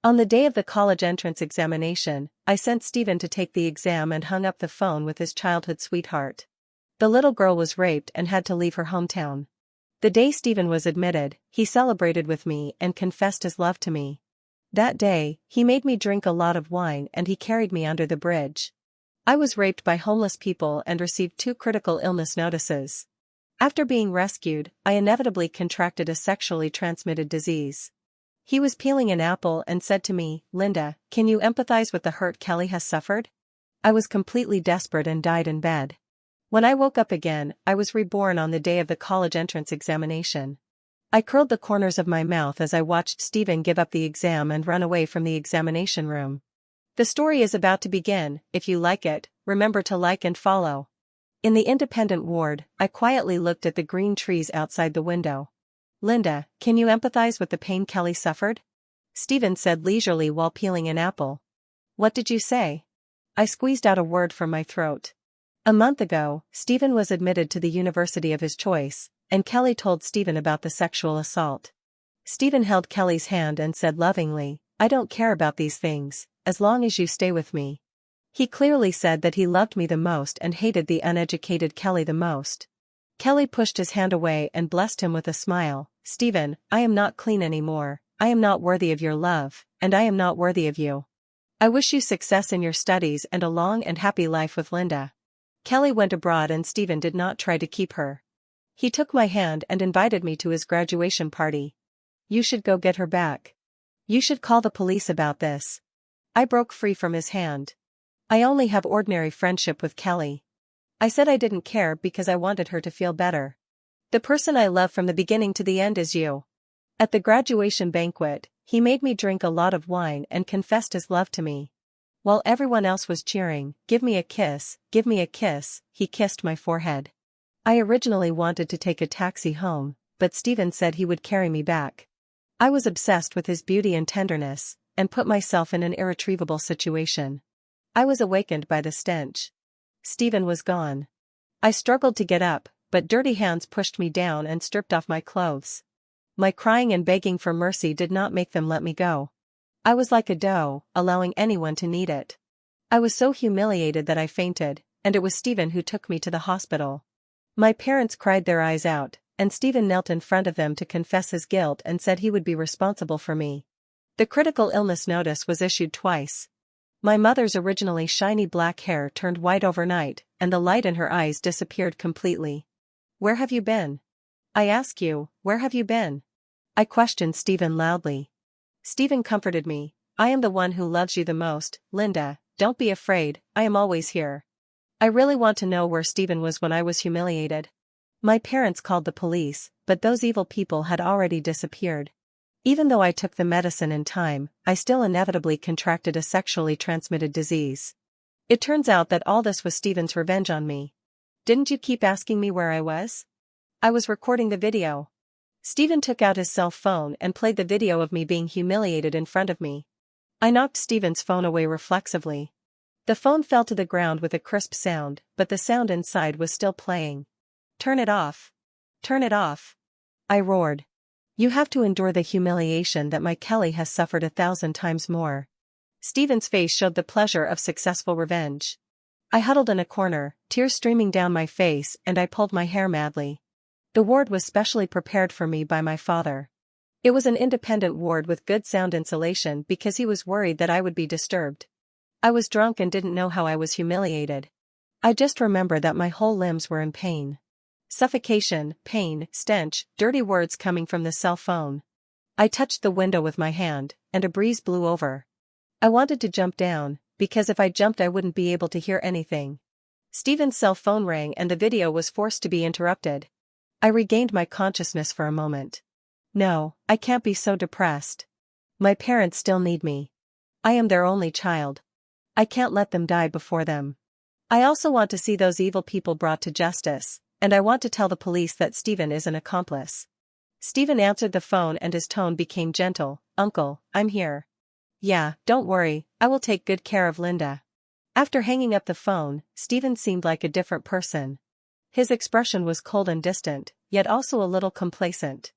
On the day of the college entrance examination, I sent Steven to take the exam and hung up the phone with his childhood sweetheart. The little girl was raped and had to leave her hometown. The day Steven was admitted, he celebrated with me and confessed his love to me. That day, he made me drink a lot of wine and he carried me under the bridge. I was raped by homeless people and received 2 critical illness notices. After being rescued, I inevitably contracted a sexually transmitted disease. He was peeling an apple and said to me, "Linda, can you empathize with the hurt Kelly has suffered?" I was completely desperate and died in bed. When I woke up again, I was reborn on the day of the college entrance examination. I curled the corners of my mouth as I watched Steven give up the exam and run away from the examination room. The story is about to begin. If you like it, remember to like and follow. In the independent ward, I quietly looked at the green trees outside the window. "Linda, can you empathize with the pain Kelly suffered?" Steven said leisurely while peeling an apple. "What did you say?" I squeezed out a word from my throat. A month ago, Steven was admitted to the university of his choice, and Kelly told Steven about the sexual assault. Steven held Kelly's hand and said lovingly, "I don't care about these things, as long as you stay with me." He clearly said that he loved me the most and hated the uneducated Kelly the most. Kelly pushed his hand away and blessed him with a smile. "Steven, I am not clean anymore, I am not worthy of your love, and I am not worthy of you. I wish you success in your studies and a long and happy life with Linda." Kelly went abroad and Steven did not try to keep her. He took my hand and invited me to his graduation party. "You should go get her back. You should call the police about this." I broke free from his hand. "I only have ordinary friendship with Kelly." I said I didn't care because I wanted her to feel better. "The person I love from the beginning to the end is you." At the graduation banquet, he made me drink a lot of wine and confessed his love to me. While everyone else was cheering, "Give me a kiss, give me a kiss," he kissed my forehead. I originally wanted to take a taxi home, but Steven said he would carry me back. I was obsessed with his beauty and tenderness, and put myself in an irretrievable situation. I was awakened by the stench. Steven was gone. I struggled to get up, but dirty hands pushed me down and stripped off my clothes. My crying and begging for mercy did not make them let me go. I was like a doe, allowing anyone to knead it. I was so humiliated that I fainted, and it was Steven who took me to the hospital. My parents cried their eyes out, and Steven knelt in front of them to confess his guilt and said he would be responsible for me. The critical illness notice was issued twice. My mother's originally shiny black hair turned white overnight, and the light in her eyes disappeared completely. "Where have you been? I ask you, where have you been?" I questioned Steven loudly. Steven comforted me. "I am the one who loves you the most, Linda, don't be afraid, I am always here." I really want to know where Steven was when I was humiliated. My parents called the police, but those evil people had already disappeared. Even though I took the medicine in time, I still inevitably contracted a sexually transmitted disease. It turns out that all this was Steven's revenge on me. "Didn't you keep asking me where I was?" "I was recording the video." Steven took out his cell phone and played the video of me being humiliated in front of me. I knocked Steven's phone away reflexively. The phone fell to the ground with a crisp sound, but the sound inside was still playing. "Turn it off. Turn it off," I roared. "You have to endure the humiliation that my Kelly has suffered 1,000 times more." Steven's face showed the pleasure of successful revenge. I huddled in a corner, tears streaming down my face, and I pulled my hair madly. The ward was specially prepared for me by my father. It was an independent ward with good sound insulation because he was worried that I would be disturbed. I was drunk and didn't know how I was humiliated. I just remember that my whole limbs were in pain. Suffocation, pain, stench, dirty words coming from the cell phone. I touched the window with my hand, and a breeze blew over. I wanted to jump down, because if I jumped I wouldn't be able to hear anything. Steven's cell phone rang and the video was forced to be interrupted. I regained my consciousness for a moment. No, I can't be so depressed. My parents still need me. I am their only child. I can't let them die before them. I also want to see those evil people brought to justice, and I want to tell the police that Steven is an accomplice. Steven answered the phone and his tone became gentle. "Uncle, I'm here. Yeah, don't worry, I will take good care of Linda." After hanging up the phone, Steven seemed like a different person. His expression was cold and distant, yet also a little complacent.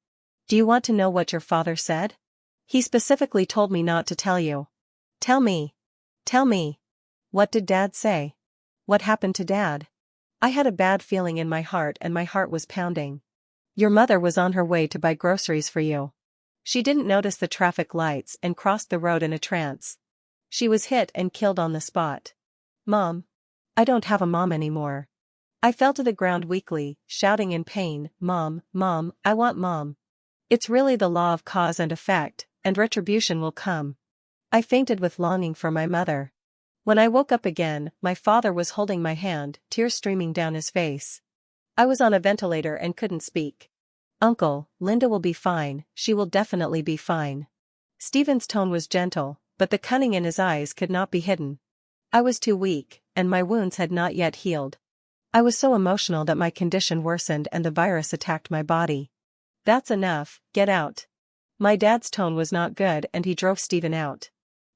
"Do you want to know what your father said?" He specifically told me not to tell you. Tell me. Tell me. What did Dad say? What happened to Dad? I had a bad feeling in my heart and my heart was pounding. Your mother was on her way to buy groceries for you. She didn't notice the traffic lights and crossed the road in a trance. She was hit and killed on the spot. Mom. I don't have a mom anymore. I fell to the ground weakly, shouting in pain, Mom, Mom, I want Mom. It's really the law of cause and effect, and retribution will come. I fainted with longing for my mother. When I woke up again, my father was holding my hand, tears streaming down his face. I was on a ventilator and couldn't speak. Uncle, Linda will be fine, she will definitely be fine. Stephen's tone was gentle, but the cunning in his eyes could not be hidden. I was too weak, and my wounds had not yet healed. I was so emotional that my condition worsened and the virus attacked my body. That's enough, get out. My dad's tone was not good and he drove Stephen out.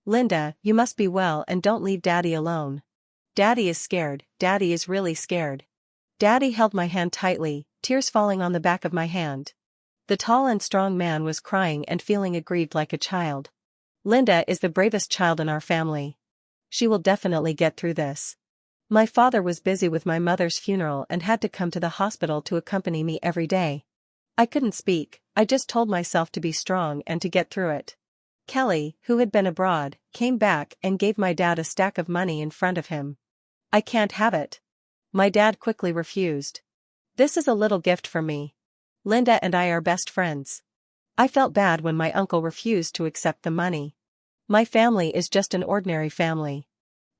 Linda, you must be well and don't leave Daddy alone. Daddy is scared, Daddy is really scared. Daddy held my hand tightly, tears falling on the back of my hand. The tall and strong man was crying and feeling aggrieved like a child. Linda is the bravest child in our family. She will definitely get through this. My father was busy with my mother's funeral and had to come to the hospital to accompany me every day. I couldn't speak, I just told myself to be strong and to get through it. Kelly, who had been abroad, came back and gave my dad a stack of money in front of him. I can't have it. My dad quickly refused. This is a little gift from me. Linda and I are best friends. I felt bad when my uncle refused to accept the money. My family is just an ordinary family.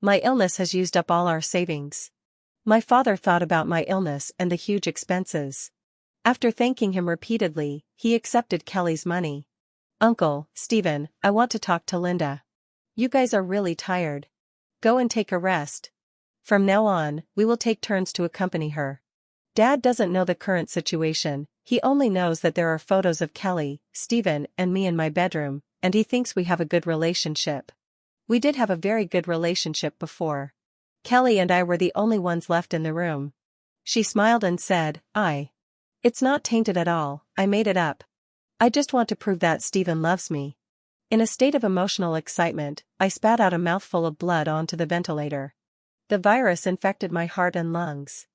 My illness has used up all our savings. My father thought about my illness and the huge expenses. After thanking him repeatedly, he accepted Kelly's money. Uncle, Stephen, I want to talk to Linda. You guys are really tired. Go and take a rest. From now on, we will take turns to accompany her. Dad doesn't know the current situation, he only knows that there are photos of Kelly, Stephen, and me in my bedroom, and he thinks we have a good relationship. We did have a very good relationship before. Kelly and I were the only ones left in the room. She smiled and said, It's not tainted at all, I made it up. I just want to prove that Stephen loves me. In a state of emotional excitement, I spat out a mouthful of blood onto the ventilator. The virus infected my heart and lungs.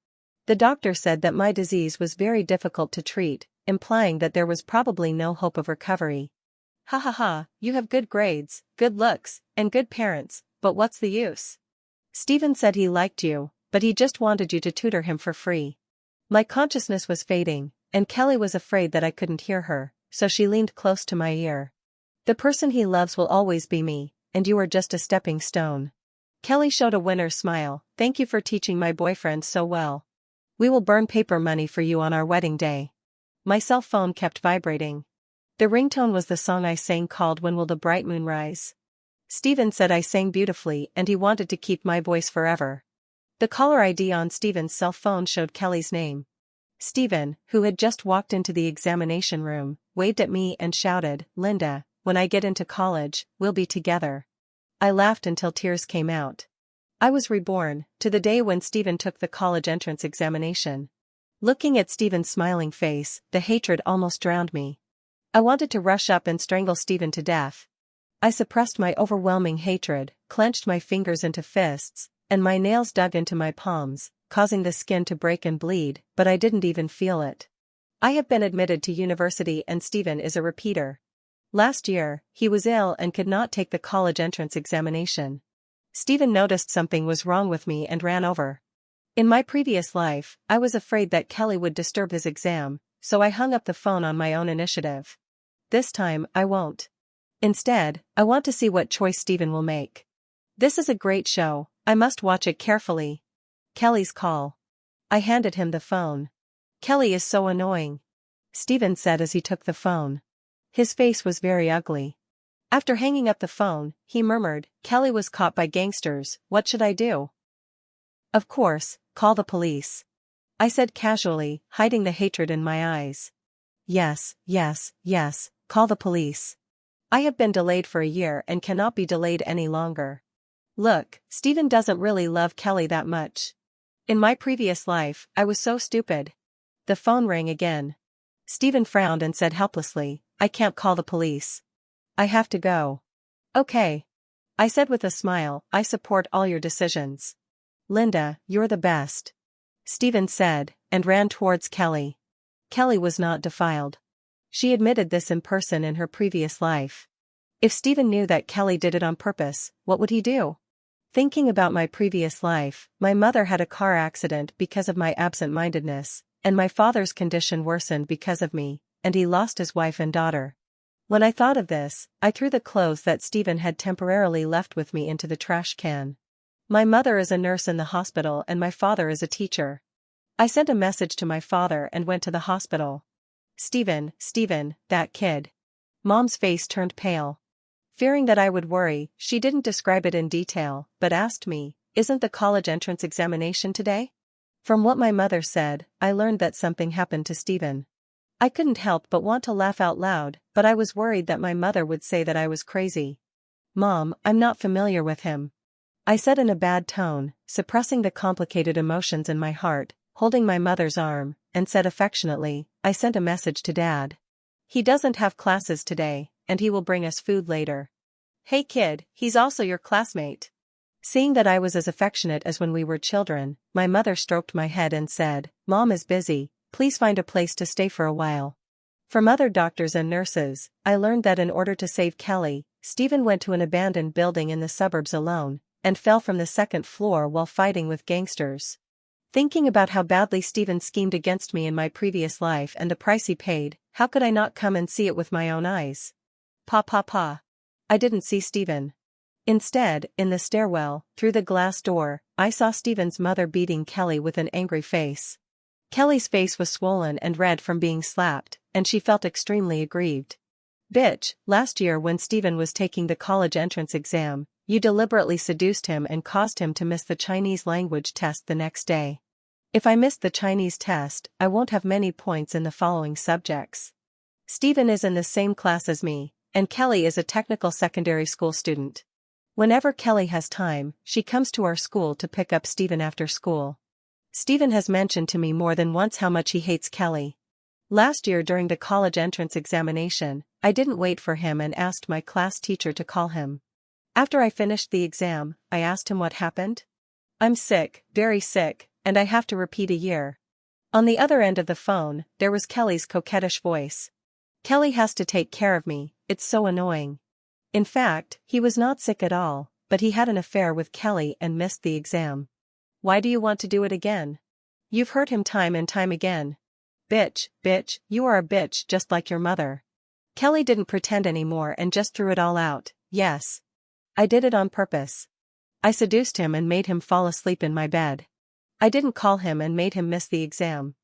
The doctor said that my disease was very difficult to treat, implying that there was probably no hope of recovery. Ha ha ha, you have good grades, good looks, and good parents, but what's the use? Stephen said he liked you, but he just wanted you to tutor him for free. My consciousness was fading, and Kelly was afraid that I couldn't hear her, so she leaned close to my ear. The person he loves will always be me, and you are just a stepping stone. Kelly showed a winner's smile, thank you for teaching my boyfriend so well. We will burn paper money for you on our wedding day. My cell phone kept vibrating. The ringtone was the song I sang called When Will the Bright Moon Rise? Stephen said I sang beautifully and he wanted to keep my voice forever. The caller ID on Stephen's cell phone showed Kelly's name. Stephen, who had just walked into the examination room, waved at me and shouted, Linda, when I get into college, we'll be together. I laughed until tears came out. I was reborn, to the day when Stephen took the college entrance examination. Looking at Stephen's smiling face, the hatred almost drowned me. I wanted to rush up and strangle Stephen to death. I suppressed my overwhelming hatred, clenched my fingers into fists, and my nails dug into my palms, causing the skin to break and bleed, but I didn't even feel it. I have been admitted to university and Stephen is a repeater. Last year, he was ill and could not take the college entrance examination. Stephen noticed something was wrong with me and ran over. In my previous life, I was afraid that Kelly would disturb his exam, so I hung up the phone on my own initiative. This time, I won't. Instead, I want to see what choice Stephen will make. This is a great show, I must watch it carefully. Kelly's call. I handed him the phone. Kelly is so annoying, Stephen said as he took the phone. His face was very ugly. After hanging up the phone, he murmured, Kelly was caught by gangsters, what should I do? Of course, call the police. I said casually, hiding the hatred in my eyes. Yes, yes, yes, call the police. I have been delayed for a year and cannot be delayed any longer. Look, Stephen doesn't really love Kelly that much. In my previous life, I was so stupid. The phone rang again. Stephen frowned and said helplessly, I can't call the police. I have to go. Okay. I said with a smile, I support all your decisions. Linda, you're the best. Stephen said, and ran towards Kelly. Kelly was not defiled. She admitted this in person in her previous life. If Stephen knew that Kelly did it on purpose, what would he do? Thinking about my previous life, my mother had a car accident because of my absent-mindedness, and my father's condition worsened because of me, and he lost his wife and daughter. When I thought of this, I threw the clothes that Stephen had temporarily left with me into the trash can. My mother is a nurse in the hospital and my father is a teacher. I sent a message to my father and went to the hospital. Stephen, that kid. Mom's face turned pale. Fearing that I would worry, she didn't describe it in detail, but asked me, "Isn't the college entrance examination today?" From what my mother said, I learned that something happened to Stephen. I couldn't help but want to laugh out loud, but I was worried that my mother would say that I was crazy. "Mom, I'm not familiar with him," I said in a bad tone, suppressing the complicated emotions in my heart, holding my mother's arm, and said affectionately, "I sent a message to Dad. He doesn't have classes today, and he will bring us food later." "Hey kid, he's also your classmate." Seeing that I was as affectionate as when we were children, my mother stroked my head and said, "Mom is busy, please find a place to stay for a while." From other doctors and nurses, I learned that in order to save Kelly, Stephen went to an abandoned building in the suburbs alone, and fell from the second floor while fighting with gangsters. Thinking about how badly Stephen schemed against me in my previous life and the price he paid, how could I not come and see it with my own eyes? Pa. I didn't see Stephen. Instead, in the stairwell, through the glass door, I saw Stephen's mother beating Kelly with an angry face. Kelly's face was swollen and red from being slapped, and she felt extremely aggrieved. "Bitch, last year when Stephen was taking the college entrance exam, you deliberately seduced him and caused him to miss the Chinese language test the next day. If I missed the Chinese test, I won't have many points in the following subjects. Stephen is in the same class as me, and Kelly is a technical secondary school student. Whenever Kelly has time, she comes to our school to pick up Stephen after school. Stephen has mentioned to me more than once how much he hates Kelly. Last year during the college entrance examination, I didn't wait for him and asked my class teacher to call him. After I finished the exam, I asked him what happened. I'm sick, very sick, and I have to repeat a year." On the other end of the phone, there was Kelly's coquettish voice. "Kelly has to take care of me, it's so annoying." In fact, he was not sick at all, but he had an affair with Kelly and missed the exam. "Why do you want to do it again? You've hurt him time and time again. Bitch, you are a bitch just like your mother." Kelly didn't pretend anymore and just threw it all out. "Yes. I did it on purpose. I seduced him and made him fall asleep in my bed. I didn't call him and made him miss the exam.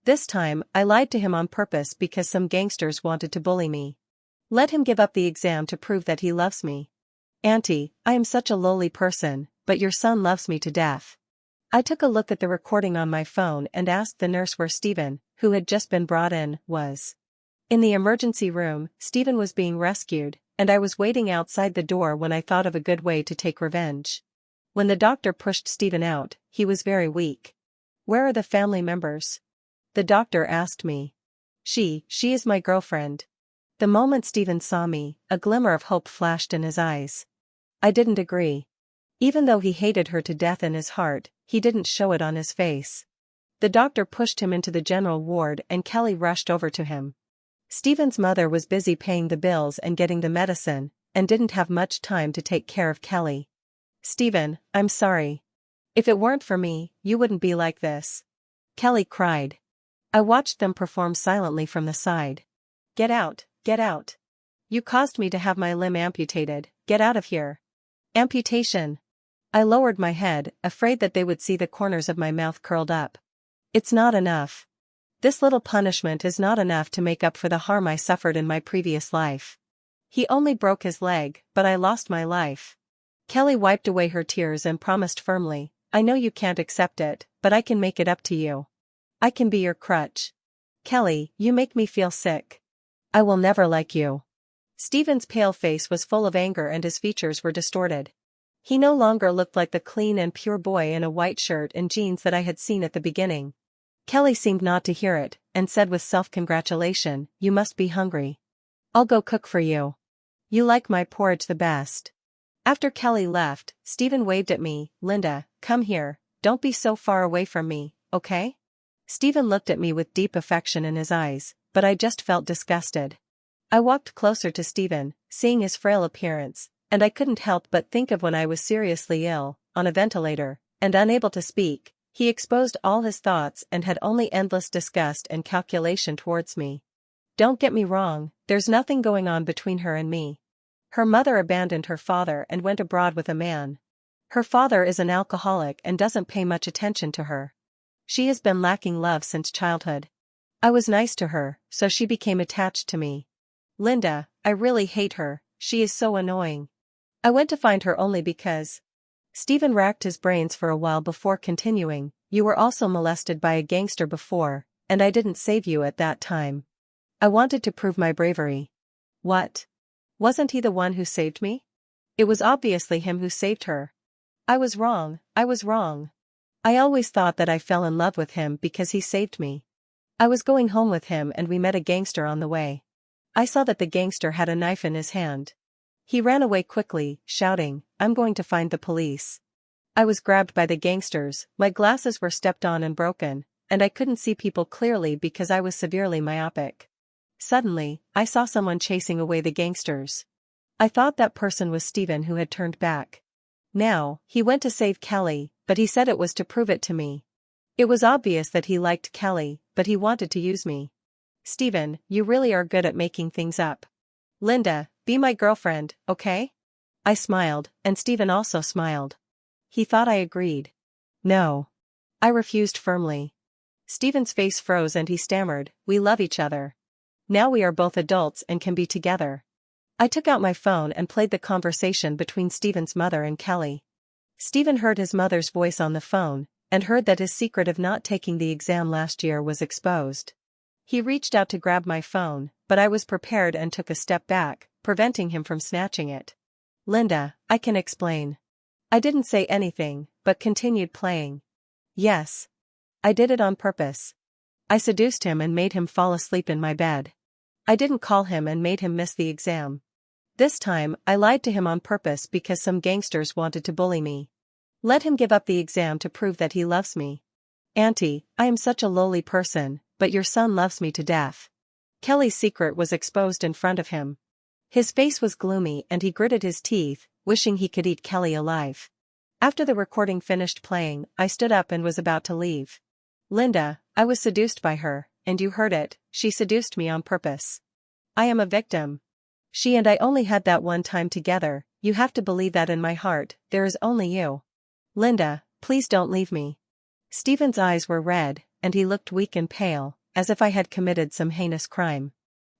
This time, I lied to him on purpose because some gangsters wanted to bully me. Let him give up the exam to prove that he loves me. Auntie, I am such a lowly person, but your son loves me to death." I took a look at the recording on my phone and asked the nurse where Stephen, who had just been brought in, was. In the emergency room, Stephen was being rescued, and I was waiting outside the door when I thought of a good way to take revenge. When the doctor pushed Stephen out, he was very weak. "Where are the family members?" the doctor asked me. She is my girlfriend." The moment Stephen saw me, a glimmer of hope flashed in his eyes. I didn't agree. Even though he hated her to death in his heart, he didn't show it on his face. The doctor pushed him into the general ward and Kelly rushed over to him. Stephen's mother was busy paying the bills and getting the medicine, and didn't have much time to take care of Kelly. "Stephen, I'm sorry. If it weren't for me, you wouldn't be like this," Kelly cried. I watched them perform silently from the side. Get out. You caused me to have my limb amputated, get out of here." "Amputation." I lowered my head, afraid that they would see the corners of my mouth curled up. "It's not enough. This little punishment is not enough to make up for the harm I suffered in my previous life. He only broke his leg, but I lost my life." Kelly wiped away her tears and promised firmly, "I know you can't accept it, but I can make it up to you. I can be your crutch. Kelly, you make me feel sick. I will never like you." Stephen's pale face was full of anger and his features were distorted. He no longer looked like the clean and pure boy in a white shirt and jeans that I had seen at the beginning. Kelly seemed not to hear it, and said with self-congratulation, "You must be hungry. I'll go cook for you." You like my porridge the best. After Kelly left, Stephen waved at me. Linda, come here, don't be so far away from me, okay? Stephen looked at me with deep affection in his eyes, but I just felt disgusted. I walked closer to Stephen, seeing his frail appearance, and I couldn't help but think of when I was seriously ill, on a ventilator, and unable to speak. He exposed all his thoughts and had only endless disgust and calculation towards me. Don't get me wrong, there's nothing going on between her and me. Her mother abandoned her father and went abroad with a man. Her father is an alcoholic and doesn't pay much attention to her. She has been lacking love since childhood. I was nice to her, so she became attached to me. Linda, I really hate her, she is so annoying. I went to find her only because. Stephen racked his brains for a while before continuing. You were also molested by a gangster before, and I didn't save you at that time. I wanted to prove my bravery. What? Wasn't he the one who saved me? It was obviously him who saved her. I was wrong, I was wrong. I always thought that I fell in love with him because he saved me. I was going home with him and we met a gangster on the way. I saw that the gangster had a knife in his hand. He ran away quickly, shouting, I'm going to find the police. I was grabbed by the gangsters, my glasses were stepped on and broken, and I couldn't see people clearly because I was severely myopic. Suddenly, I saw someone chasing away the gangsters. I thought that person was Stephen who had turned back. Now, he went to save Kelly, but he said it was to prove it to me. It was obvious that he liked Kelly, but he wanted to use me. Stephen, you really are good at making things up. Linda, be my girlfriend, okay? I smiled, and Stephen also smiled. He thought I agreed. No. I refused firmly. Stephen's face froze and he stammered, we love each other. Now we are both adults and can be together. I took out my phone and played the conversation between Stephen's mother and Kelly. Stephen heard his mother's voice on the phone, and heard that his secret of not taking the exam last year was exposed. He reached out to grab my phone, but I was prepared and took a step back, preventing him from snatching it. Linda, I can explain. I didn't say anything, but continued playing. Yes. I did it on purpose. I seduced him and made him fall asleep in my bed. I didn't call him and made him miss the exam. This time, I lied to him on purpose because some gangsters wanted to bully me. Let him give up the exam to prove that he loves me. Auntie, I am such a lowly person, but your son loves me to death. Kelly's secret was exposed in front of him. His face was gloomy and he gritted his teeth, wishing he could eat Kelly alive. After the recording finished playing, I stood up and was about to leave. Linda, I was seduced by her, and you heard it, she seduced me on purpose. I am a victim. She and I only had that one time together, you have to believe that in my heart, there is only you. Linda, please don't leave me. Stephen's eyes were red, and he looked weak and pale, as if I had committed some heinous crime.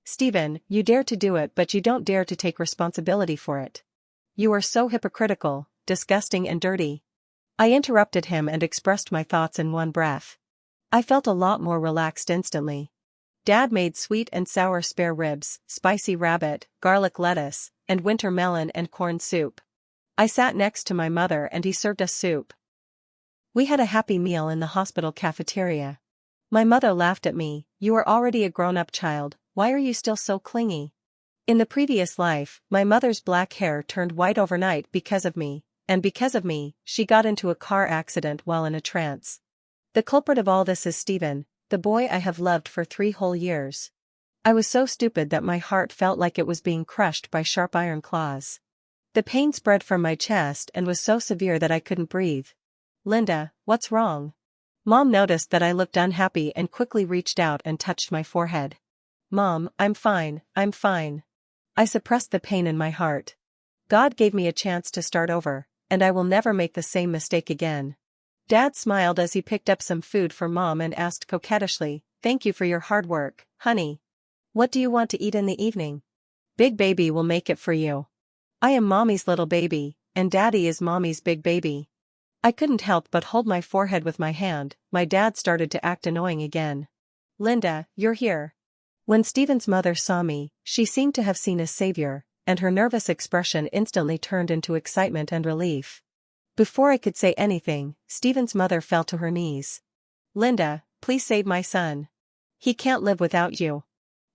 Stephen, you dare to do it but you don't dare to take responsibility for it. You are so hypocritical, disgusting and dirty. I interrupted him and expressed my thoughts in one breath. I felt a lot more relaxed instantly. Dad made sweet and sour spare ribs, spicy rabbit, garlic lettuce, and winter melon and corn soup. I sat next to my mother and he served us soup. We had a happy meal in the hospital cafeteria. My mother laughed at me, you are already a grown-up child, why are you still so clingy? In the previous life, my mother's black hair turned white overnight because of me, and because of me, she got into a car accident while in a trance. The culprit of all this is Stephen, the boy I have loved for 3 whole years. I was so stupid that my heart felt like it was being crushed by sharp iron claws. The pain spread from my chest and was so severe that I couldn't breathe. Linda, what's wrong? Mom noticed that I looked unhappy and quickly reached out and touched my forehead. Mom, I'm fine, I'm fine. I suppressed the pain in my heart. God gave me a chance to start over, and I will never make the same mistake again. Dad smiled as he picked up some food for Mom and asked coquettishly, thank you for your hard work, honey. What do you want to eat in the evening? Big baby will make it for you. I am Mommy's little baby, and Daddy is Mommy's big baby. I couldn't help but hold my forehead with my hand. My dad started to act annoying again. Linda, you're here. When Stephen's mother saw me, she seemed to have seen a savior, and her nervous expression instantly turned into excitement and relief. Before I could say anything, Stephen's mother fell to her knees. Linda, please save my son. He can't live without you.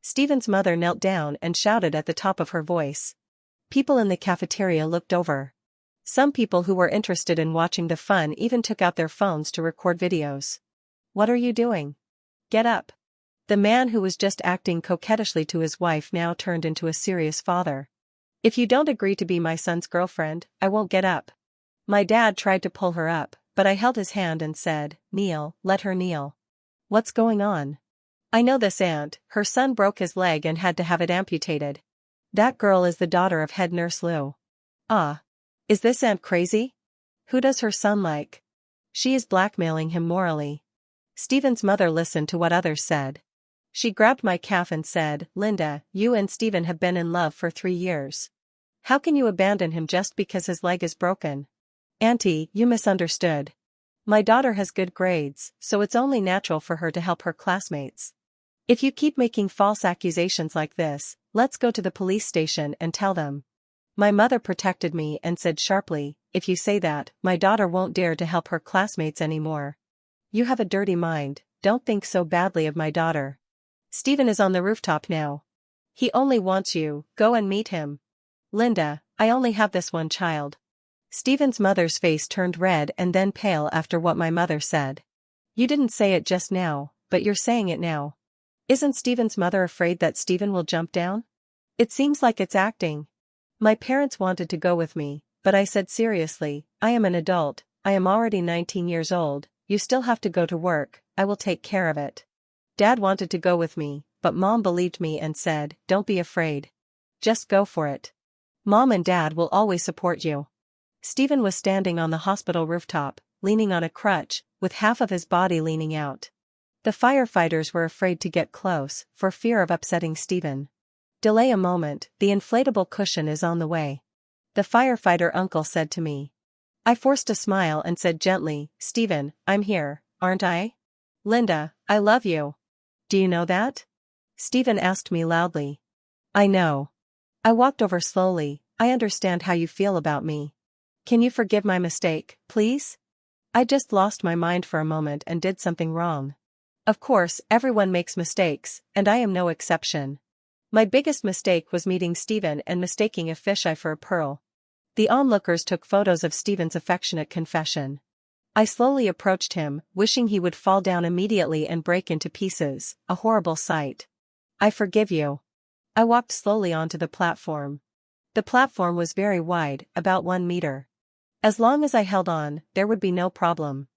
Stephen's mother knelt down and shouted at the top of her voice. People in the cafeteria looked over. Some people who were interested in watching the fun even took out their phones to record videos. "What are you doing? Get up." The man who was just acting coquettishly to his wife now turned into a serious father. "If you don't agree to be my son's girlfriend, I won't get up." My dad tried to pull her up, but I held his hand and said, "Kneel, let her kneel." "What's going on?" "I know this aunt, her son broke his leg and had to have it amputated. That girl is the daughter of head nurse Lou." "Ah. Is this aunt crazy? Who does her son like?" "She is blackmailing him morally." Stephen's mother listened to what others said. She grabbed my calf and said, "Linda, you and Stephen have been in love for 3 years. How can you abandon him just because his leg is broken?" "Auntie, you misunderstood. My daughter has good grades, so it's only natural for her to help her classmates. If you keep making false accusations like this, let's go to the police station and tell them." My mother protected me and said sharply, "If you say that, my daughter won't dare to help her classmates anymore. You have a dirty mind, don't think so badly of my daughter. Stephen is on the rooftop now. He only wants you, go and meet him." "Linda, I only have this one child." Stephen's mother's face turned red and then pale after what my mother said. "You didn't say it just now, but you're saying it now. Isn't Stephen's mother afraid that Stephen will jump down? It seems like it's acting." My parents wanted to go with me, but I said seriously, "I am an adult, I am already 19 years old, you still have to go to work, I will take care of it." Dad wanted to go with me, but Mom believed me and said, "Don't be afraid. Just go for it. Mom and Dad will always support you." Stephen was standing on the hospital rooftop, leaning on a crutch, with half of his body leaning out. The firefighters were afraid to get close, for fear of upsetting Stephen. "Delay a moment, the inflatable cushion is on the way," the firefighter uncle said to me. I forced a smile and said gently, "Stephen, I'm here, aren't I?" "Linda, I love you. Do you know that?" Stephen asked me loudly. "I know." I walked over slowly. "I understand how you feel about me. Can you forgive my mistake, please? I just lost my mind for a moment and did something wrong. Of course, everyone makes mistakes, and I am no exception. My biggest mistake was meeting Stephen and mistaking a fisheye for a pearl." The onlookers took photos of Stephen's affectionate confession. I slowly approached him, wishing he would fall down immediately and break into pieces, a horrible sight. "I forgive you." I walked slowly onto the platform. The platform was very wide, about 1 meter. As long as I held on, there would be no problem.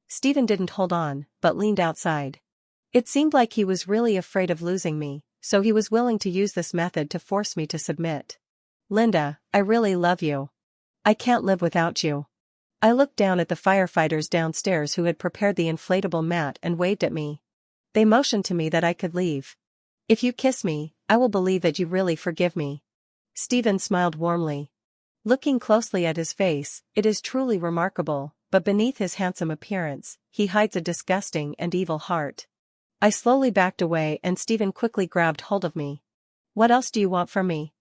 Stephen didn't hold on, but leaned outside. It seemed like he was really afraid of losing me, so he was willing to use this method to force me to submit. "Linda, I really love you. I can't live without you." I looked down at the firefighters downstairs who had prepared the inflatable mat and waved at me. They motioned to me that I could leave. "If you kiss me, I will believe that you really forgive me." Stephen smiled warmly. Looking closely at his face, it is truly remarkable, but beneath his handsome appearance, he hides a disgusting and evil heart. I slowly backed away and Stephen quickly grabbed hold of me. "What else do you want from me?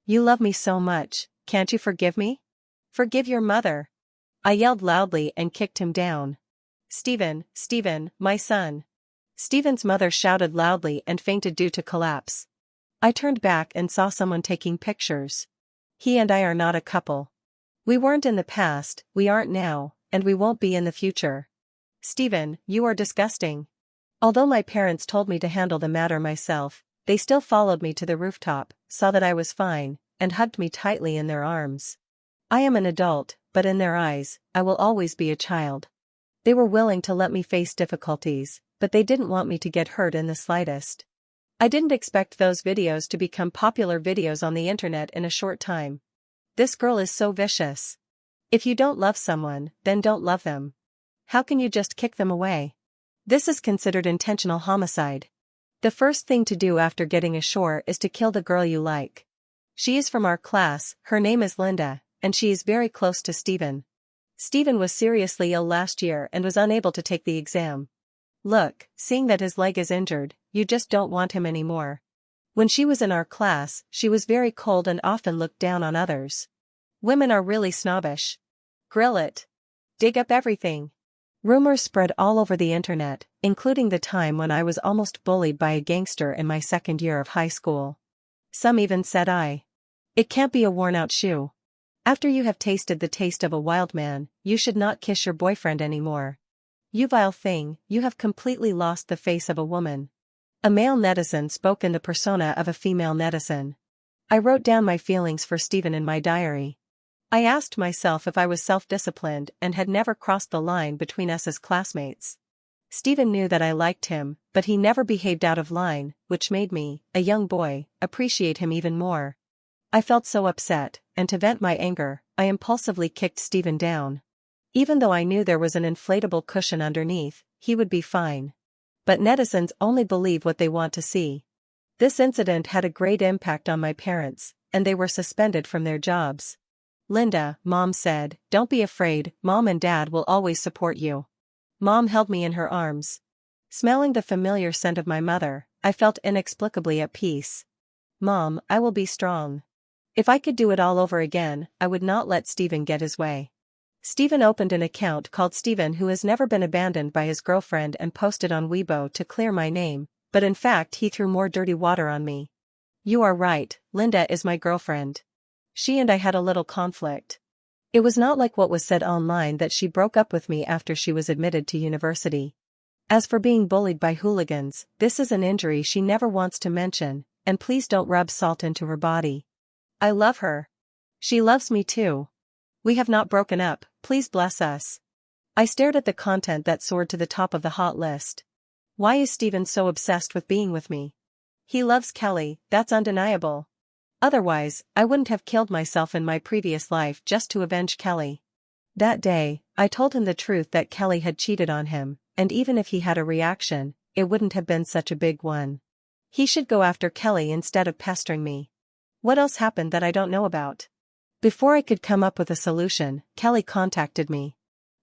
You love me so much, can't you forgive me? Forgive your mother." I yelled loudly and kicked him down. "Stephen, Stephen, my son." Stephen's mother shouted loudly and fainted due to collapse. I turned back and saw someone taking pictures. "He and I are not a couple. We weren't in the past, we aren't now, and we won't be in the future." "Stephen, you are disgusting." Although my parents told me to handle the matter myself, they still followed me to the rooftop, saw that I was fine, and hugged me tightly in their arms. I am an adult, but in their eyes, I will always be a child. They were willing to let me face difficulties, but they didn't want me to get hurt in the slightest. I didn't expect those videos to become popular videos on the internet in a short time. This girl is so vicious. If you don't love someone, then don't love them. How can you just kick them away? This is considered intentional homicide. The first thing to do after getting ashore is to kill the girl you like. She is from our class, her name is Linda, and she is very close to Stephen. Stephen was seriously ill last year and was unable to take the exam. Look, seeing that his leg is injured, you just don't want him anymore. When she was in our class, she was very cold and often looked down on others. Women are really snobbish. Grill it. Dig up everything. Rumors spread all over the internet, including the time when I was almost bullied by a gangster in my second year of high school. Some even said It can't be a worn-out shoe. After you have tasted the taste of a wild man, you should not kiss your boyfriend anymore. You vile thing, you have completely lost the face of a woman. A male netizen spoke in the persona of a female netizen. I wrote down my feelings for Stephen in my diary. I asked myself if I was self-disciplined and had never crossed the line between us as classmates. Stephen knew that I liked him, but he never behaved out of line, which made me, a young boy, appreciate him even more. I felt so upset, and to vent my anger, I impulsively kicked Stephen down. Even though I knew there was an inflatable cushion underneath, he would be fine. But netizens only believe what they want to see. This incident had a great impact on my parents, and they were suspended from their jobs. "Linda," Mom said, "don't be afraid, Mom and Dad will always support you." Mom held me in her arms. Smelling the familiar scent of my mother, I felt inexplicably at peace. "Mom, I will be strong. If I could do it all over again, I would not let Stephen get his way." Stephen opened an account called Stephen Who Has Never Been Abandoned by his girlfriend and posted on Weibo to clear my name, but in fact he threw more dirty water on me. "You are right, Linda is my girlfriend. She and I had a little conflict. It was not like what was said online that she broke up with me after she was admitted to university. As for being bullied by hooligans, this is an injury she never wants to mention, and please don't rub salt into her body. I love her. She loves me too. We have not broken up, please bless us." I stared at the content that soared to the top of the hot list. Why is Stephen so obsessed with being with me? He loves Kelly, that's undeniable. Otherwise, I wouldn't have killed myself in my previous life just to avenge Kelly. That day, I told him the truth that Kelly had cheated on him, and even if he had a reaction, it wouldn't have been such a big one. He should go after Kelly instead of pestering me. What else happened that I don't know about? Before I could come up with a solution, Kelly contacted me.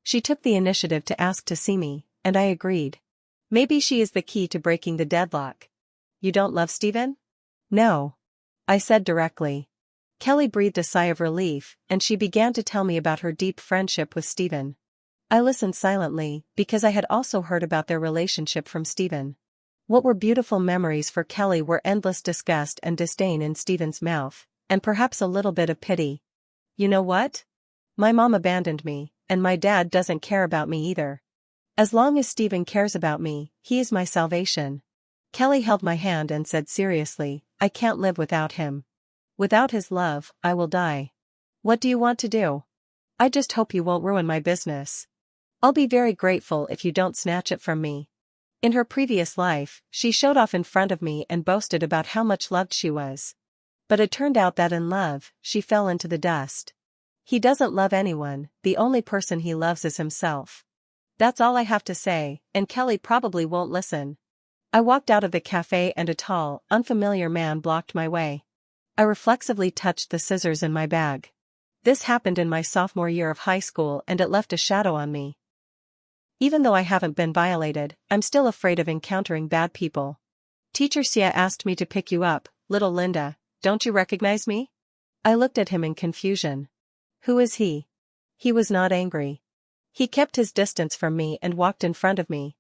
She took the initiative to ask to see me, and I agreed. Maybe she is the key to breaking the deadlock. "You don't love Stephen?" "No," I said directly. Kelly breathed a sigh of relief, and she began to tell me about her deep friendship with Stephen. I listened silently, because I had also heard about their relationship from Stephen. What were beautiful memories for Kelly were endless disgust and disdain in Stephen's mouth, and perhaps a little bit of pity. You know what? My mom abandoned me, and my dad doesn't care about me either. As long as Stephen cares about me, he is my salvation. Kelly held my hand and said seriously, "I can't live without him. Without his love, I will die. What do you want to do? I just hope you won't ruin my business. I'll be very grateful if you don't snatch it from me." In her previous life, she showed off in front of me and boasted about how much loved she was. But it turned out that in love, she fell into the dust. He doesn't love anyone, the only person he loves is himself. That's all I have to say, and Kelly probably won't listen. I walked out of the cafe and a tall, unfamiliar man blocked my way. I reflexively touched the scissors in my bag. This happened in my sophomore year of high school and it left a shadow on me. Even though I haven't been violated, I'm still afraid of encountering bad people. "Teacher Sia asked me to pick you up, little Linda, don't you recognize me?" I looked at him in confusion. Who is he? He was not angry. He kept his distance from me and walked in front of me.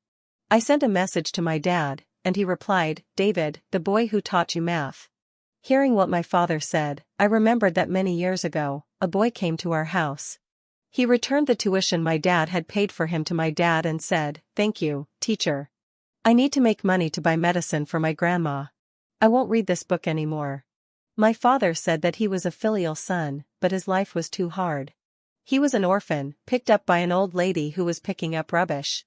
I sent a message to my dad, and he replied, "David, the boy who taught you math." Hearing what my father said, I remembered that many years ago, a boy came to our house. He returned the tuition my dad had paid for him to my dad and said, "Thank you, teacher. I need to make money to buy medicine for my grandma. I won't read this book anymore." My father said that he was a filial son, but his life was too hard. He was an orphan, picked up by an old lady who was picking up rubbish.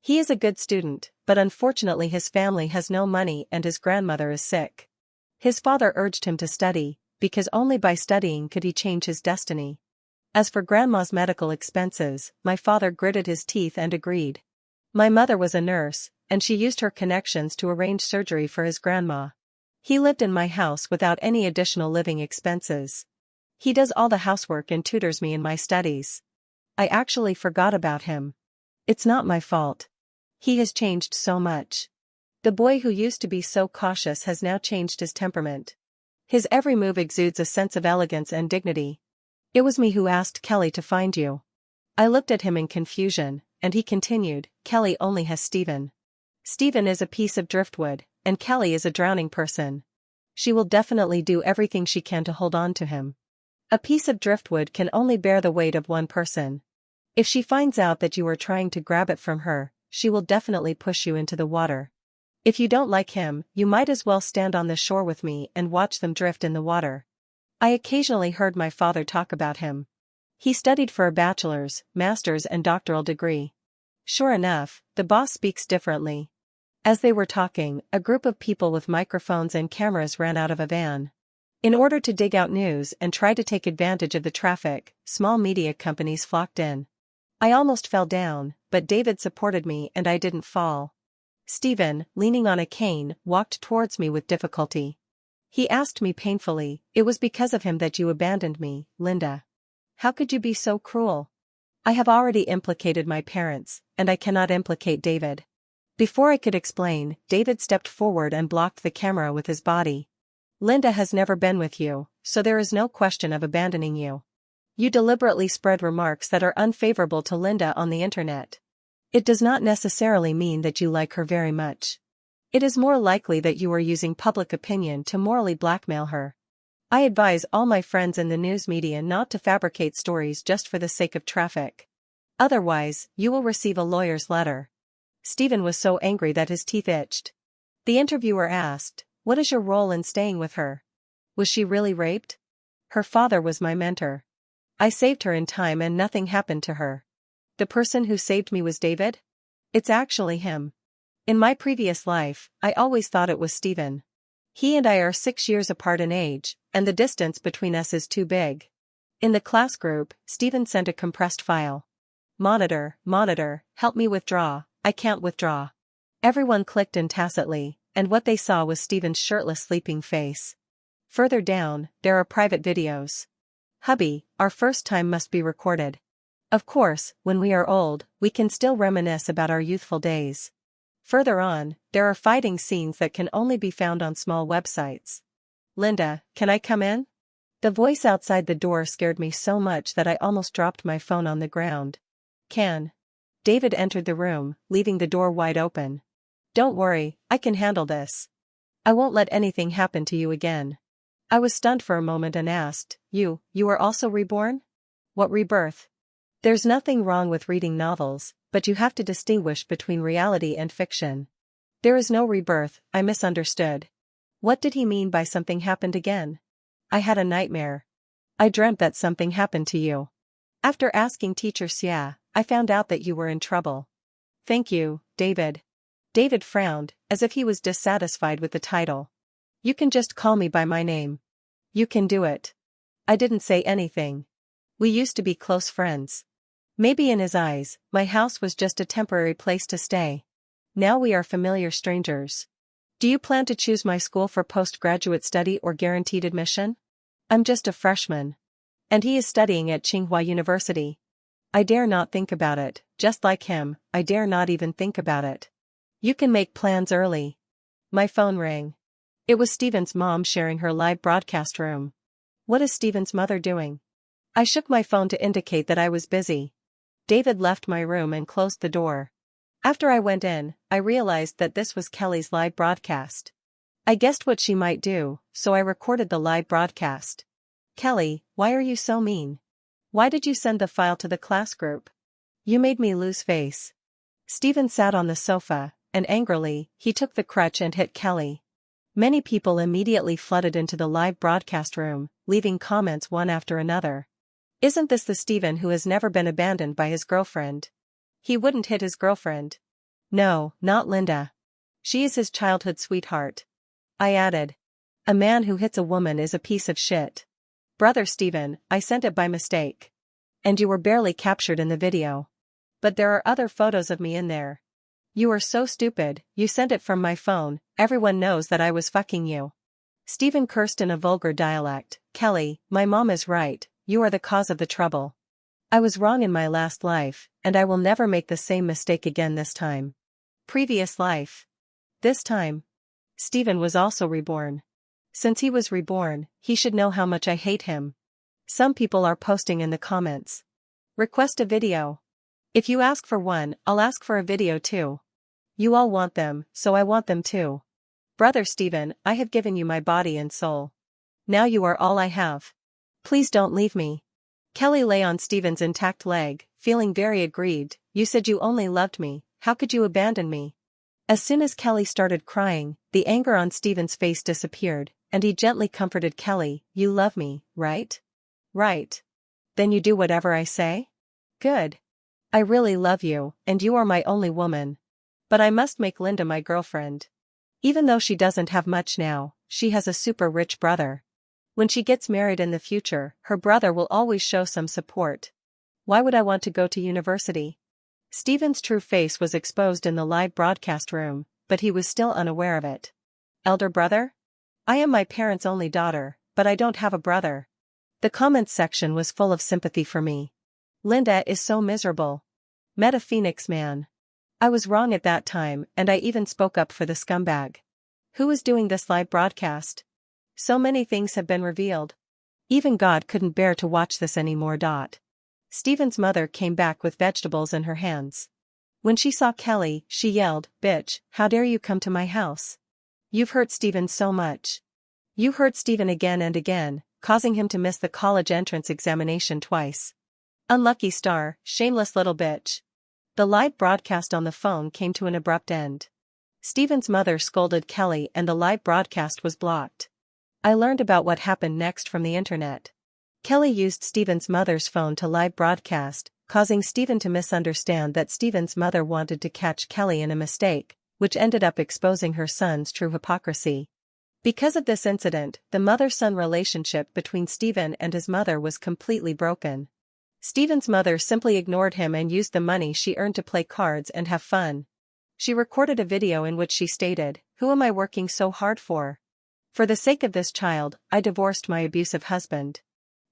He is a good student, but unfortunately his family has no money and his grandmother is sick. His father urged him to study, because only by studying could he change his destiny. As for grandma's medical expenses, my father gritted his teeth and agreed. My mother was a nurse, and she used her connections to arrange surgery for his grandma. He lived in my house without any additional living expenses. He does all the housework and tutors me in my studies. I actually forgot about him. It's not my fault. He has changed so much. The boy who used to be so cautious has now changed his temperament. His every move exudes a sense of elegance and dignity. It was me who asked Kelly to find you. I looked at him in confusion, and he continued, "Kelly only has Stephen. Stephen is a piece of driftwood, and Kelly is a drowning person. She will definitely do everything she can to hold on to him. A piece of driftwood can only bear the weight of one person. If she finds out that you are trying to grab it from her, she will definitely push you into the water. If you don't like him, you might as well stand on the shore with me and watch them drift in the water. I occasionally heard my father talk about him. He studied for a bachelor's, master's and doctoral degree. Sure enough, the boss speaks differently. As they were talking, a group of people with microphones and cameras ran out of a van. In order to dig out news and try to take advantage of the traffic, small media companies flocked in. I almost fell down, but David supported me and I didn't fall. Stephen, leaning on a cane, walked towards me with difficulty. He asked me painfully, "It was because of him that you abandoned me, Linda. How could you be so cruel?" I have already implicated my parents, and I cannot implicate David. Before I could explain, David stepped forward and blocked the camera with his body. Linda has never been with you, so there is no question of abandoning you. You deliberately spread remarks that are unfavorable to Linda on the internet. It does not necessarily mean that you like her very much. It is more likely that you are using public opinion to morally blackmail her. I advise all my friends in the news media not to fabricate stories just for the sake of traffic. Otherwise, you will receive a lawyer's letter. Stephen was so angry that his teeth itched. The interviewer asked, "What is your role in staying with her? Was she really raped?" Her father was my mentor. I saved her in time and nothing happened to her. The person who saved me was David? It's actually him. In my previous life, I always thought it was Stephen. He and I are 6 years apart in age, and the distance between us is too big. In the class group, Stephen sent a compressed file. Monitor, help me withdraw, I can't withdraw. Everyone clicked in tacitly, and what they saw was Stephen's shirtless sleeping face. Further down, there are private videos. "Hubby, our first time must be recorded. Of course, when we are old, we can still reminisce about our youthful days." Further on, there are fighting scenes that can only be found on small websites. "Linda, can I come in?" The voice outside the door scared me so much that I almost dropped my phone on the ground. "Can." David entered the room, leaving the door wide open. "Don't worry, I can handle this. I won't let anything happen to you again." I was stunned for a moment and asked, You are also reborn? What rebirth?" There's nothing wrong with reading novels, but you have to distinguish between reality and fiction. "There is no rebirth," I misunderstood. What did he mean by something happened again? I had a nightmare. I dreamt that something happened to you. After asking teacher Sia, I found out that you were in trouble. "Thank you, David." David frowned, as if he was dissatisfied with the title. "You can just call me by my name. You can do it." I didn't say anything. We used to be close friends. Maybe in his eyes, my house was just a temporary place to stay. Now we are familiar strangers. "Do you plan to choose my school for postgraduate study or guaranteed admission?" "I'm just a freshman. And he is studying at Tsinghua University." I dare not think about it, just like him, I dare not even think about it. "You can make plans early." My phone rang. It was Stephen's mom sharing her live broadcast room. What is Stephen's mother doing? I shook my phone to indicate that I was busy. David left my room and closed the door. After I went in, I realized that this was Kelly's live broadcast. I guessed what she might do, so I recorded the live broadcast. "Kelly, why are you so mean? Why did you send the file to the class group? You made me lose face." Stephen sat on the sofa, and angrily, he took the crutch and hit Kelly. Many people immediately flooded into the live broadcast room, leaving comments one after another. "Isn't this the Stephen who has never been abandoned by his girlfriend? He wouldn't hit his girlfriend. No, not Linda. She is his childhood sweetheart." I added. "A man who hits a woman is a piece of shit. Brother Stephen, I sent it by mistake. And you were barely captured in the video. But there are other photos of me in there. You are so stupid, you sent it from my phone, everyone knows that I was fucking you." Stephen cursed in a vulgar dialect. "Kelly, my mom is right, you are the cause of the trouble. I was wrong in my last life, and I will never make the same mistake again this time." Previous life. This time. Stephen was also reborn. Since he was reborn, he should know how much I hate him. Some people are posting in the comments. "Request a video. If you ask for one, I'll ask for a video too. You all want them, so I want them too." Brother Steven, I have given you my body and soul. Now you are all I have. Please don't leave me. Kelly lay on Steven's intact leg, feeling very aggrieved. You said you only loved me, how could you abandon me? As soon as Kelly started crying, the anger on Steven's face disappeared, and he gently comforted Kelly. You love me, right? Right. Then you do whatever I say? Good. I really love you, and you are my only woman. But I must make Linda my girlfriend. Even though she doesn't have much now, she has a super rich brother. When she gets married in the future, her brother will always show some support. Why would I want to go to university? Steven's true face was exposed in the live broadcast room, but he was still unaware of it. Elder brother? I am my parents' only daughter, but I don't have a brother. The comments section was full of sympathy for me. Linda is so miserable. Met a Phoenix man. I was wrong at that time, and I even spoke up for the scumbag. Who is doing this live broadcast? So many things have been revealed. Even God couldn't bear to watch this anymore. Steven's mother came back with vegetables in her hands. When she saw Kelly, she yelled, "Bitch, how dare you come to my house? You've hurt Steven so much. You hurt Steven again and again, causing him to miss the college entrance examination twice. Unlucky star, shameless little bitch." The live broadcast on the phone came to an abrupt end. Steven's mother scolded Kelly and the live broadcast was blocked. I learned about what happened next from the internet. Kelly used Steven's mother's phone to live broadcast, causing Steven to misunderstand that Steven's mother wanted to catch Kelly in a mistake, which ended up exposing her son's true hypocrisy. Because of this incident, the mother-son relationship between Steven and his mother was completely broken. Steven's mother simply ignored him and used the money she earned to play cards and have fun. She recorded a video in which she stated, "Who am I working so hard for? For the sake of this child, I divorced my abusive husband.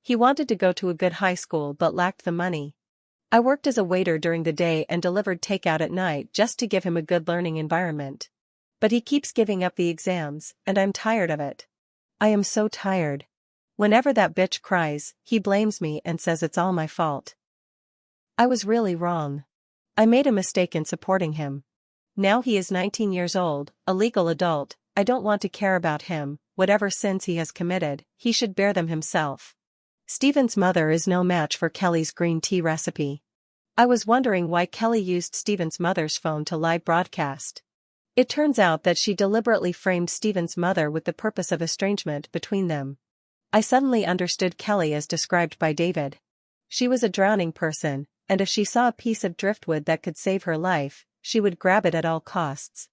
He wanted to go to a good high school but lacked the money. I worked as a waiter during the day and delivered takeout at night just to give him a good learning environment. But he keeps giving up the exams, and I'm tired of it. I am so tired. Whenever that bitch cries, he blames me and says it's all my fault. I was really wrong. I made a mistake in supporting him. Now he is 19 years old, a legal adult. I don't want to care about him. Whatever sins he has committed, he should bear them himself." Steven's mother is no match for Kelly's green tea recipe. I was wondering why Kelly used Steven's mother's phone to live broadcast. It turns out that she deliberately framed Steven's mother with the purpose of estrangement between them. I suddenly understood Kelly as described by David. She was a drowning person, and if she saw a piece of driftwood that could save her life, she would grab it at all costs.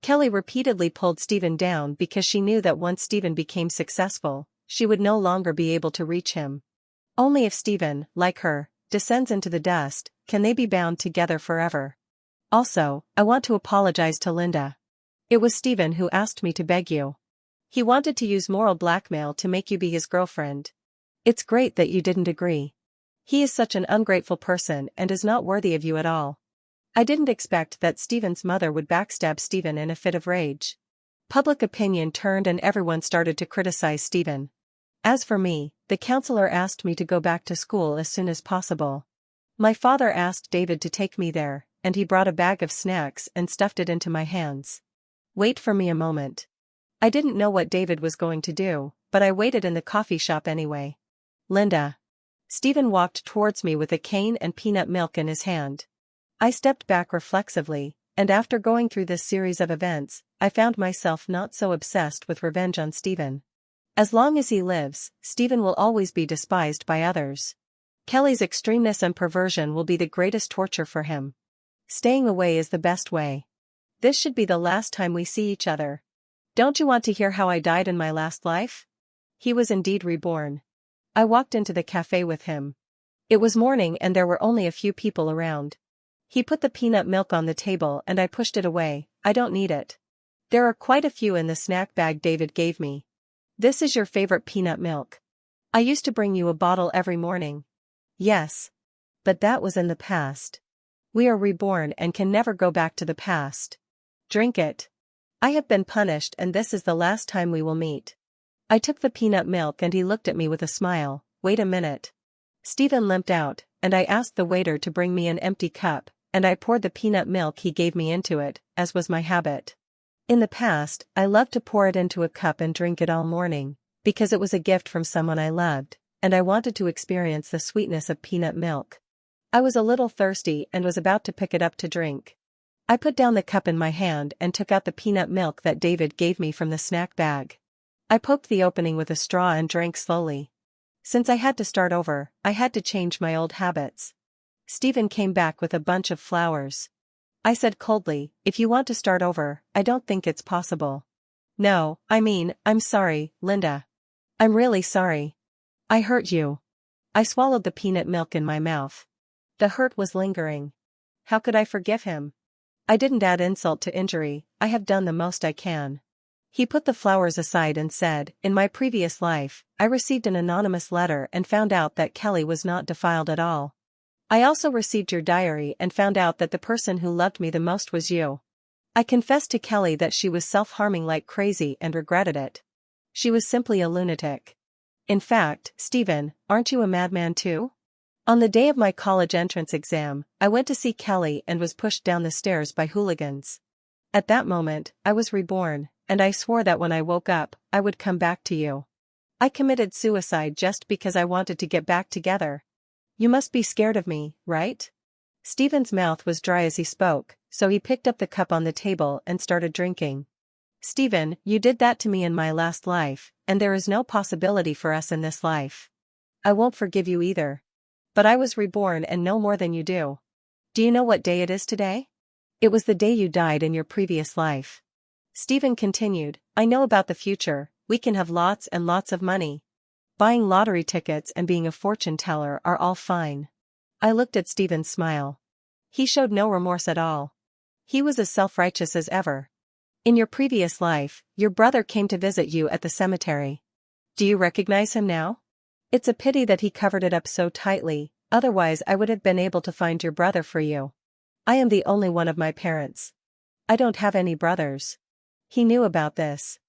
Kelly repeatedly pulled Steven down because she knew that once Steven became successful, she would no longer be able to reach him. Only if Steven, like her, descends into the dust, can they be bound together forever. Also, I want to apologize to Linda. It was Steven who asked me to beg you. He wanted to use moral blackmail to make you be his girlfriend. It's great that you didn't agree. He is such an ungrateful person and is not worthy of you at all. I didn't expect that Steven's mother would backstab Steven in a fit of rage. Public opinion turned and everyone started to criticize Steven. As for me, the counselor asked me to go back to school as soon as possible. My father asked David to take me there, and he brought a bag of snacks and stuffed it into my hands. Wait for me a moment. I didn't know what David was going to do, but I waited in the coffee shop anyway. Linda. Steven walked towards me with a cane and peanut milk in his hand. I stepped back reflexively, and after going through this series of events, I found myself not so obsessed with revenge on Steven. As long as he lives, Steven will always be despised by others. Kelly's extremeness and perversion will be the greatest torture for him. Staying away is the best way. This should be the last time we see each other. Don't you want to hear how I died in my last life? He was indeed reborn. I walked into the cafe with him. It was morning and there were only a few people around. He put the peanut milk on the table and I pushed it away. I don't need it. There are quite a few in the snack bag David gave me. This is your favorite peanut milk. I used to bring you a bottle every morning. Yes. But that was in the past. We are reborn and can never go back to the past. Drink it. I have been punished and this is the last time we will meet. I took the peanut milk and he looked at me with a smile. Wait a minute. Steven limped out, and I asked the waiter to bring me an empty cup, and I poured the peanut milk he gave me into it, as was my habit. In the past, I loved to pour it into a cup and drink it all morning, because it was a gift from someone I loved, and I wanted to experience the sweetness of peanut milk. I was a little thirsty and was about to pick it up to drink. I put down the cup in my hand and took out the peanut milk that David gave me from the snack bag. I poked the opening with a straw and drank slowly. Since I had to start over, I had to change my old habits. Stephen came back with a bunch of flowers. I said coldly, "If you want to start over, I don't think it's possible." "No, I'm sorry, Linda. I'm really sorry. I hurt you." I swallowed the peanut milk in my mouth. The hurt was lingering. How could I forgive him? I didn't add insult to injury, I have done the most I can. He put the flowers aside and said, "In my previous life, I received an anonymous letter and found out that Kelly was not defiled at all. I also received your diary and found out that the person who loved me the most was you. I confessed to Kelly that she was self-harming like crazy and regretted it. She was simply a lunatic. In fact, Stephen, aren't you a madman too?" On the day of my college entrance exam, I went to see Kelly and was pushed down the stairs by hooligans. At that moment, I was reborn, and I swore that when I woke up, I would come back to you. I committed suicide just because I wanted to get back together. You must be scared of me, right? Stephen's mouth was dry as he spoke, so he picked up the cup on the table and started drinking. "Stephen, you did that to me in my last life, and there is no possibility for us in this life. I won't forgive you either. But I was reborn and know more than you do. Do you know what day it is today? It was the day you died in your previous life." Stephen continued, "I know about the future, we can have lots and lots of money. Buying lottery tickets and being a fortune teller are all fine." I looked at Stephen's smile. He showed no remorse at all. He was as self-righteous as ever. "In your previous life, your brother came to visit you at the cemetery. Do you recognize him now? It's a pity that he covered it up so tightly, otherwise I would have been able to find your brother for you. I am the only one of my parents. I don't have any brothers." He knew about this.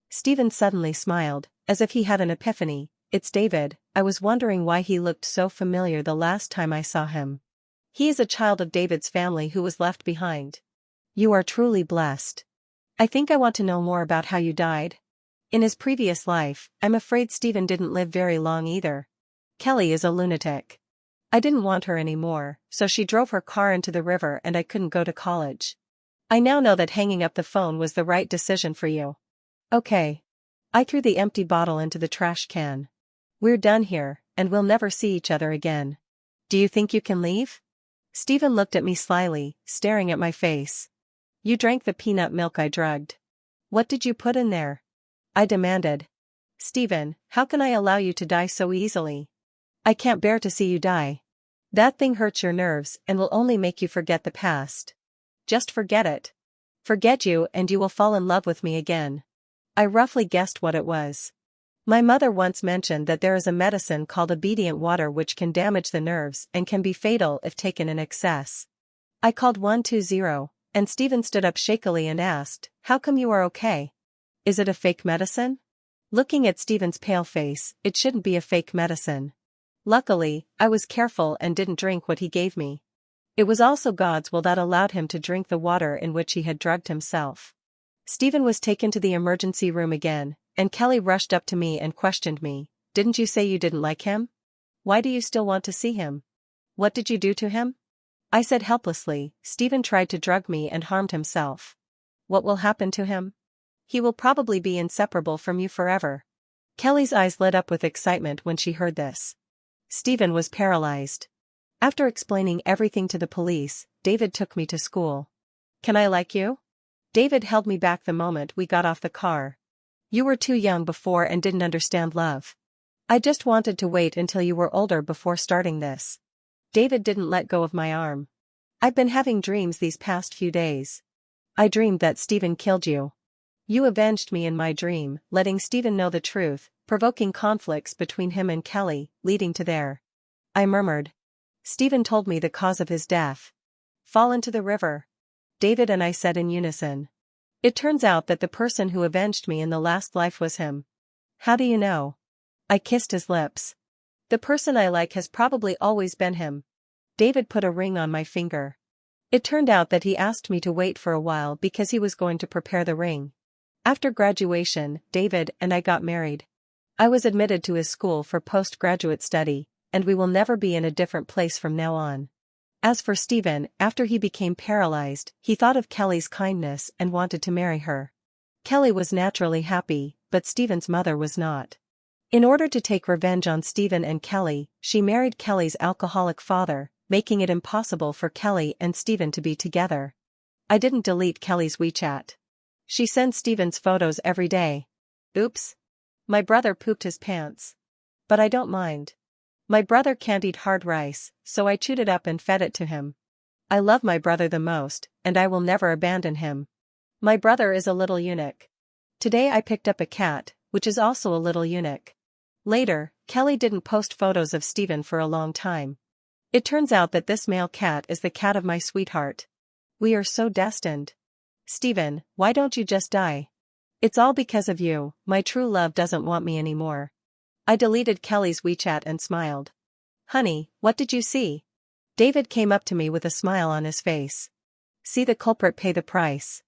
Stephen suddenly smiled, as if he had an epiphany. "It's David, I was wondering why he looked so familiar the last time I saw him. He is a child of David's family who was left behind. You are truly blessed. I think I want to know more about how you died. In his previous life, I'm afraid Stephen didn't live very long either. Kelly is a lunatic. I didn't want her anymore, so she drove her car into the river and I couldn't go to college. I now know that hanging up the phone was the right decision for you. Okay. I threw the empty bottle into the trash can. We're done here, and we'll never see each other again. Do you think you can leave?" Stephen looked at me slyly, staring at my face. "You drank the peanut milk I drugged. What did you put in there?" I demanded. "Stephen, how can I allow you to die so easily? I can't bear to see you die. That thing hurts your nerves and will only make you forget the past. Just forget it. Forget you and you will fall in love with me again." I roughly guessed what it was. My mother once mentioned that there is a medicine called obedient water which can damage the nerves and can be fatal if taken in excess. I called 120, and Stephen stood up shakily and asked, "How come you are okay? Is it a fake medicine?" Looking at Stephen's pale face, it shouldn't be a fake medicine. Luckily, I was careful and didn't drink what he gave me. It was also God's will that allowed him to drink the water in which he had drugged himself. Stephen was taken to the emergency room again, and Kelly rushed up to me and questioned me. "Didn't you say you didn't like him? Why do you still want to see him? What did you do to him?" I said helplessly, "Stephen tried to drug me and harmed himself." "What will happen to him?" "He will probably be inseparable from you forever." Kelly's eyes lit up with excitement when she heard this. Stephen was paralyzed. After explaining everything to the police, David took me to school. "Can I like you?" David held me back the moment we got off the car. "You were too young before and didn't understand love. I just wanted to wait until you were older before starting this." David didn't let go of my arm. "I've been having dreams these past few days. I dreamed that Stephen killed you. You avenged me in my dream, letting Stephen know the truth, provoking conflicts between him and Kelly, leading to their..." I murmured. "Stephen told me the cause of his death. Fall into the river." David and I said in unison. "It turns out that the person who avenged me in the last life was him." "How do you know?" I kissed his lips. "The person I like has probably always been him." David put a ring on my finger. It turned out that he asked me to wait for a while because he was going to prepare the ring. After graduation, David and I got married. I was admitted to his school for postgraduate study, and we will never be in a different place from now on. As for Stephen, after he became paralyzed, he thought of Kelly's kindness and wanted to marry her. Kelly was naturally happy, but Stephen's mother was not. In order to take revenge on Stephen and Kelly, she married Kelly's alcoholic father, making it impossible for Kelly and Stephen to be together. I didn't delete Kelly's WeChat. She sends Stephen's photos every day. Oops. My brother pooped his pants. But I don't mind. My brother can't eat hard rice, so I chewed it up and fed it to him. I love my brother the most, and I will never abandon him. My brother is a little eunuch. Today I picked up a cat, which is also a little eunuch. Later, Kelly didn't post photos of Stephen for a long time. It turns out that this male cat is the cat of my sweetheart. We are so destined. Stephen, why don't you just die? It's all because of you, my true love doesn't want me anymore. I deleted Kelly's WeChat and smiled. Honey, what did you see? David came up to me with a smile on his face. See the culprit pay the price.